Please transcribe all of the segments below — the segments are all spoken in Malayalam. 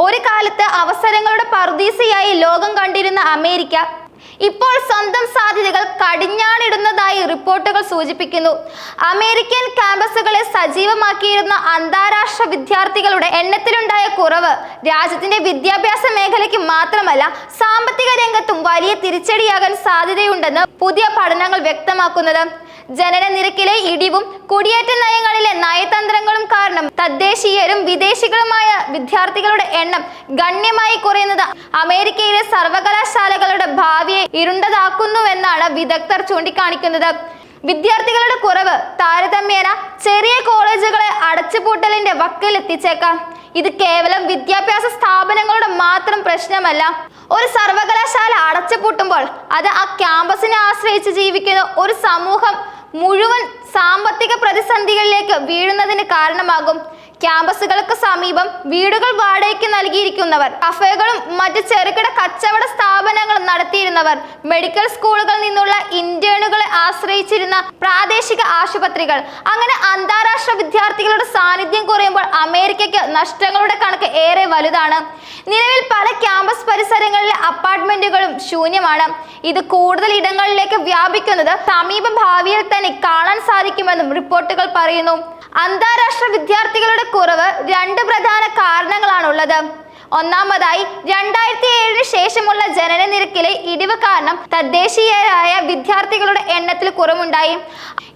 ഒരു കാലത്ത് അവസരങ്ങളുടെ പറുദീസയായി ലോകം കണ്ടിരുന്ന അമേരിക്ക ഇപ്പോൾ സ്വന്തം സാധ്യതകൾ കടിഞ്ഞാണിടുന്നതായി റിപ്പോർട്ടുകൾ സൂചിപ്പിക്കുന്നു. അമേരിക്കൻ ക്യാമ്പസുകളെ സജീവമാക്കിയിരുന്ന അന്താരാഷ്ട്ര വിദ്യാർത്ഥികളുടെ എണ്ണത്തിലുണ്ടായ കുറവ് രാജ്യത്തിന്റെ വിദ്യാഭ്യാസ മേഖലയ്ക്ക് മാത്രമല്ല സാമ്പത്തിക രംഗത്തും വലിയ തിരിച്ചടിയാകാൻ സാധ്യതയുണ്ടെന്ന് പുതിയ പഠനങ്ങൾ വ്യക്തമാക്കുന്നത്. ജനന നിരക്കിലെ ഇടിവും കുടിയേറ്റ നയങ്ങളിലെ നയതന്ത്രങ്ങളും കാരണം തദ്ദേശീയരും വിദേശികളുമായ വിദ്യാർത്ഥികളുടെ എണ്ണം ഗണ്യമായി കുറയുന്നത് അമേരിക്കയിലെ സർവകലാശാലകളുടെ ഭാവിയെ ഇരുണ്ടതാക്കുന്നുവെന്നാണ് വിദഗ്ധർ ചൂണ്ടിക്കാണിക്കുന്നത്. വിദ്യാർത്ഥികളുടെ കുറവ് താരതമ്യേന ചെറിയ കോളേജുകളെ അടച്ചുപൂട്ടലിന്റെ വക്കിലെത്തിച്ചേക്കാം. ഇത് കേവലം വിദ്യാഭ്യാസ സ്ഥാപനങ്ങളുടെ മാത്രം പ്രശ്നമല്ല. ഒരു സർവകലാശാല അടച്ചുപൂട്ടുമ്പോൾ അത് ആ ക്യാമ്പസിനെ ആശ്രയിച്ച് ജീവിക്കുന്ന ഒരു സമൂഹം മുഴുവൻ സാമ്പത്തിക പ്രതിസന്ധികളിലേക്ക് വീഴുന്നതിന് കാരണമാകും. ക്യാമ്പസുകൾക്ക് സമീപം വീടുകൾ വാടകയ്ക്ക് നൽകിയിരിക്കുന്നവർ, കഫേകളും മറ്റ് ചെറുകിട കച്ചവട സ്ഥാപനങ്ങളും നടത്തിയിരുന്നവർ, മെഡിക്കൽ സ്കൂളുകളിൽ നിന്നുള്ള ഇന്റേണുകളെ ആശ്രയിച്ചിരുന്ന പ്രാദേശിക ആശുപത്രികൾ, അങ്ങനെ അന്താരാഷ്ട്ര വിദ്യാർത്ഥികളുടെ സാന്നിധ്യം കുറയുമ്പോൾ അമേരിക്കയ്ക്ക് നഷ്ടങ്ങളുടെ കണക്ക് ഏറെ വലുതാണ്. നിലവിൽ പല ക്യാമ്പസ് പരിസരങ്ങളിലെ അപ്പാർട്ട്മെന്റുകളും ശൂന്യമാണ്. ഇത് കൂടുതൽ ഇടങ്ങളിലേക്ക് വ്യാപിക്കുന്നത് സമീപ ഭാവിയിൽ തന്നെ കാണാൻ സാധിക്കുമെന്നും റിപ്പോർട്ടുകൾ പറയുന്നു. അന്താരാഷ്ട്ര വിദ്യാർത്ഥികളുടെ കുറവ് രണ്ട് പ്രധാന കാരണങ്ങളാണുള്ളത്. ഒന്നാമതായി 2007 ശേഷമുള്ള ജനന നിരക്കിലെ ഇടിവ് കാരണം തദ്ദേശീയരായ വിദ്യാർത്ഥികളുടെ എണ്ണത്തിൽ കുറവുണ്ടായി.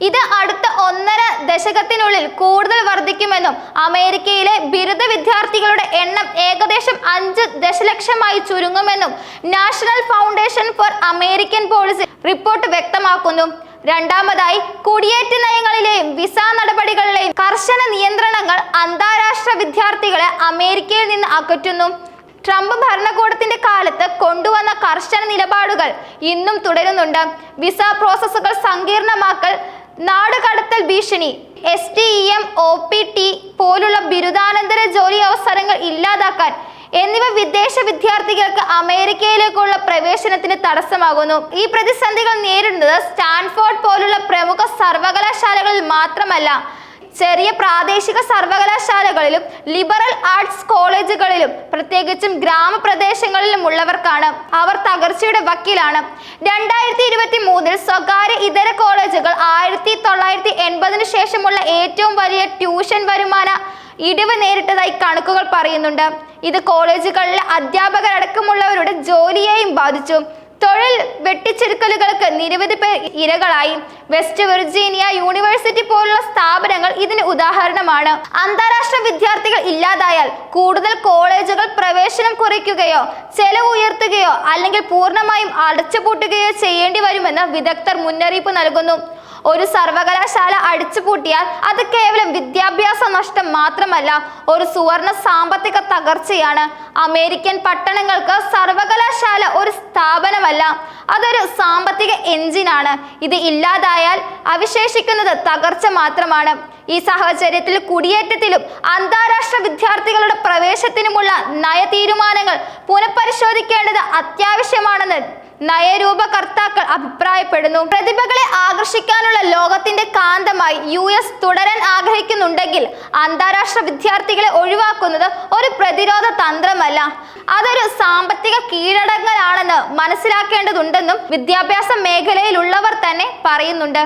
ഇത് അടുത്ത 1.5 ദശകത്തിനുള്ളിൽ കൂടുതൽ വർദ്ധിക്കുമെന്നും അമേരിക്കയിലെ ബിരുദ വിദ്യാർത്ഥികളുടെ എണ്ണം ഏകദേശം 5 ദശലക്ഷമായി ചുരുങ്ങുമെന്നും national foundation for American policy report വ്യക്തമാക്കുന്നു. രണ്ടാമതായി കുടിയേറ്റ നയങ്ങളിലെയും വിസ നടപടികളിലെയും കർശന നിയന്ത്രണങ്ങൾ അന്താരാഷ്ട്ര വിദ്യാർത്ഥികളെ അമേരിക്കയിൽ നിന്ന് അകറ്റുന്നു. ട്രംപ് ഭരണകൂടത്തിന്റെ കാലത്ത് കൊണ്ടുവന്ന കർശന നിലപാടുകൾ ഇന്നും തുടരുന്നുണ്ട്. വിസ പ്രോസസ്സുകൾ സങ്കീർണമാക്കൽ, നാടുകടത്തൽ ഭീഷണി, STEM OPT പോലുള്ള ബിരുദാനന്തര ജോലി അവസരങ്ങൾ ഇല്ലാതാക്കാൻ എന്നിവ വിദേശ വിദ്യാർത്ഥികൾക്ക് അമേരിക്കയിലേക്കുള്ള പ്രവേശനത്തിന് തടസ്സമാകുന്നു. ഈ പ്രതിസന്ധികൾ നേരിടുന്നത് സ്റ്റാൻഫോർഡ് പോലുള്ള പ്രമുഖ സർവകലാശാലകളിൽ മാത്രമല്ല, ചെറിയ പ്രാദേശിക സർവകലാശാലകളിലും ലിബറൽ ആർട്സ് കോളേജുകളിലും പ്രത്യേകിച്ചും ഗ്രാമപ്രദേശങ്ങളിലും ഉള്ളവർക്കാണ്. അവർ തകർച്ചയുടെ വക്കിലാണ്. 2023 സ്വകാര്യ ഇതര കോളേജുകൾ 1980 ശേഷമുള്ള ഏറ്റവും വലിയ ട്യൂഷൻ വരുമാന ഇടിവ് നേരിട്ടതായി കണക്കുകൾ പറയുന്നുണ്ട്. ഇത് കോളേജുകളിലെ അധ്യാപകരടക്കമുള്ളവരുടെ ജോലിയെയും ബാധിച്ചു. തൊഴിൽ വെട്ടിച്ചെടുക്കലുകൾക്ക് നിരവധി പേർ ഇരകളായി. വെസ്റ്റ് വിർജീനിയ യൂണിവേഴ്സിറ്റി പോലുള്ള സ്ഥാപനങ്ങൾ ഇതിന് ഉദാഹരണമാണ്. അന്താരാഷ്ട്ര വിദ്യാർത്ഥികൾ ഇല്ലാതായാൽ കൂടുതൽ കോളേജുകൾ പ്രവേശനം കുറയ്ക്കുകയോ ചെലവ് ഉയർത്തുകയോ അല്ലെങ്കിൽ പൂർണ്ണമായും അടച്ചുപൂട്ടുകയോ ചെയ്യേണ്ടി വരുമെന്ന് വിദഗ്ധർ മുന്നറിയിപ്പ് നൽകുന്നു. ഒരു സർവകലാശാല അടിച്ചുപൂട്ടിയാൽ അത് കേവലം വിദ്യാഭ്യാസ നഷ്ടം മാത്രമല്ല, ഒരു സുവർണ സാമ്പത്തിക തകർച്ചയാണ്. അമേരിക്കൻ പട്ടണങ്ങൾക്ക് സർവകലാശാല ഒരു സ്ഥാപനമല്ല, അതൊരു സാമ്പത്തിക എഞ്ചിനാണ്. ഇത് ഇല്ലാതായാൽ അവശേഷിക്കുന്നത് തകർച്ച മാത്രമാണ്. ഈ സാഹചര്യത്തിൽ കുടിയേറ്റത്തിലും അന്താരാഷ്ട്ര വിദ്യാർത്ഥികളുടെ പ്രവേശനത്തിനുമുള്ള നയ തീരുമാനങ്ങൾ പുനഃപരിശോധിക്കേണ്ടത് അത്യാവശ്യമാണെന്ന് നയരൂപകർത്താക്കൾ അഭിപ്രായപ്പെടുന്നു. പ്രതിഭകളെ ആകർഷിക്കാനുള്ള ലോകത്തിന്റെ കാന്തമായി US തുടരാൻ ആഗ്രഹിക്കുന്നുണ്ടെങ്കിൽ അന്താരാഷ്ട്ര വിദ്യാർത്ഥികളെ ഒഴിവാക്കുന്നത് ഒരു പ്രതിരോധ തന്ത്രമല്ല, അതൊരു സാമ്പത്തിക കീഴടങ്ങലാണെന്ന് മനസ്സിലാക്കേണ്ടതുണ്ടെന്നും വിദ്യാഭ്യാസ മേഖലയിലുള്ളവർ തന്നെ പറയുന്നുണ്ട്.